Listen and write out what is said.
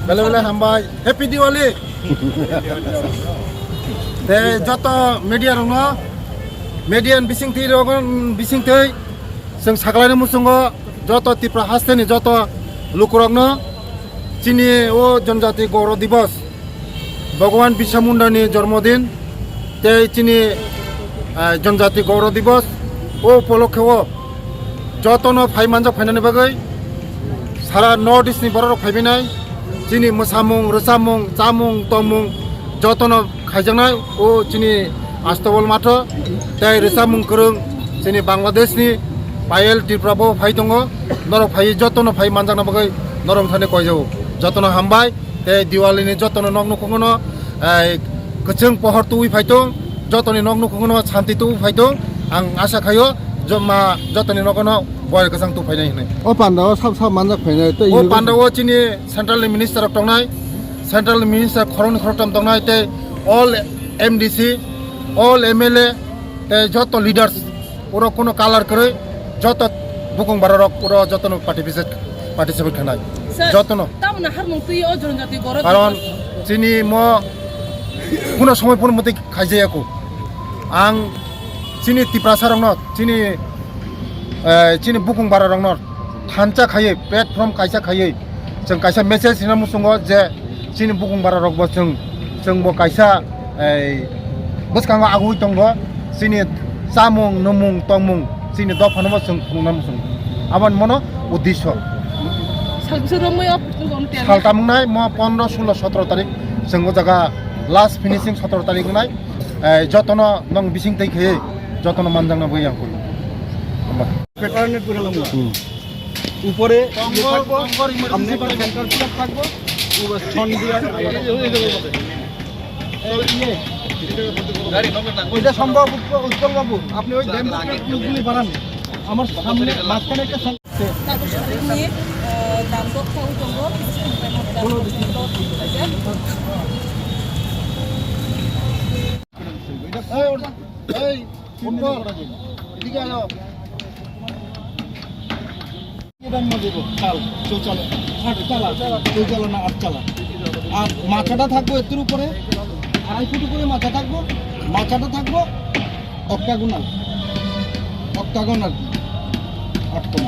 বেলে বেলে হামবাই হ্যাপি দিওয়ালি তে যত মিডিয়া রং মিডিয়ান বিसिंथि रगन बिसिंथै जों सागलायनो मुसुंगो যত ত্রিপুরা हास्टेनि যত लुकुरगनो चिनी ओ जनजाति गौरव दिवस भगवान बिरसा मुंडानि जन्मदिन ते चिनी जनजाति गौरव दिवस ओ उपलक्षे যতनो फाइ मानजा फाइनानि बागै सारा नर्थ इस्टनि बर'राव फाइबिनाय चिनी मोसामुं रोजामुं जामुं तमुं যতनो खायजानाय ओ चिनी आस्तबल माथो ते रोजामुं गोरों चिनी बांलादेशनि पायेल त्रिपुराबो फाइ दङ नरक फाइ যতनो फाइ मानजाना बागै नरम थाने कयजाव যতनो हामबाय ते दिवालीनि যতनो नग नखंगनो गोजों पहर तुइ फाइदों যতनो नग नखंगनो शान्ति तुइ फाइदों आं आसा खायो जमा যতनो नगनो बय गोजां तु फाइनाय होनाय ओ पान्डाव सब सब मानजा फाइनाय ते ओ पान्डाव चिनी सेन्ट्रेल मिनिस्टार दंनाय सेन्ट्रेल मिनिस्टार खरंनि खरथाम दंनाय ते ऑल एमडीसी ऑल एमएलए ते যত লিডার্স ওরা কোনো কালার করে যত বুকুং বারক ওরা যতনো পার্টিসিপেট খানায় যতনো কারণ চিনি ম কোনো সময় ফোন মতে খাইজায়াকো आं चिनी टिप्रासा रंग चिनी बुकुं बारा रंग थानचा खाये प्लेटफर्म कायसा खाये जों कायसा मेसेज हिना मुसुंगो जे चिनी बुकुं बारा रंग जों बो कायसा बसकांगो आगुइ दंगो चिनी जामुं नमुं तमुं चिनी दफानबो जों खुंना मुसुं आबान मनो उद्देश्य सालतामुंनाय म 15 16 17 तारिख जोंबो जागा लास्ट फिनिशिंग 17 तारिख नाय যতনো নং বিसिंथै खायै যতনো मानजांना बै आंखौ পেটারনেট করে লাম উপরে সামনে পারে সেন্টার পুরো থাকবো ছন দিয়ে ওইটা সম্ভব উত্তম বাবু আপনি ওই ড্যাম গুলি বাড়ান আমার সামনে মাঝখানে একটা দাম দক্ষা উঠবো এই ফুটবল এদিকে আয় এদান মজে গো চাল চৌচালা চৌচালা না আটচালা আর মাথাটা থাকবো এর উপরে 2.5 ফুট উপরে মাথা থাকবো মাথাটা থাকবো অক্টাগোনাল 8 কোণ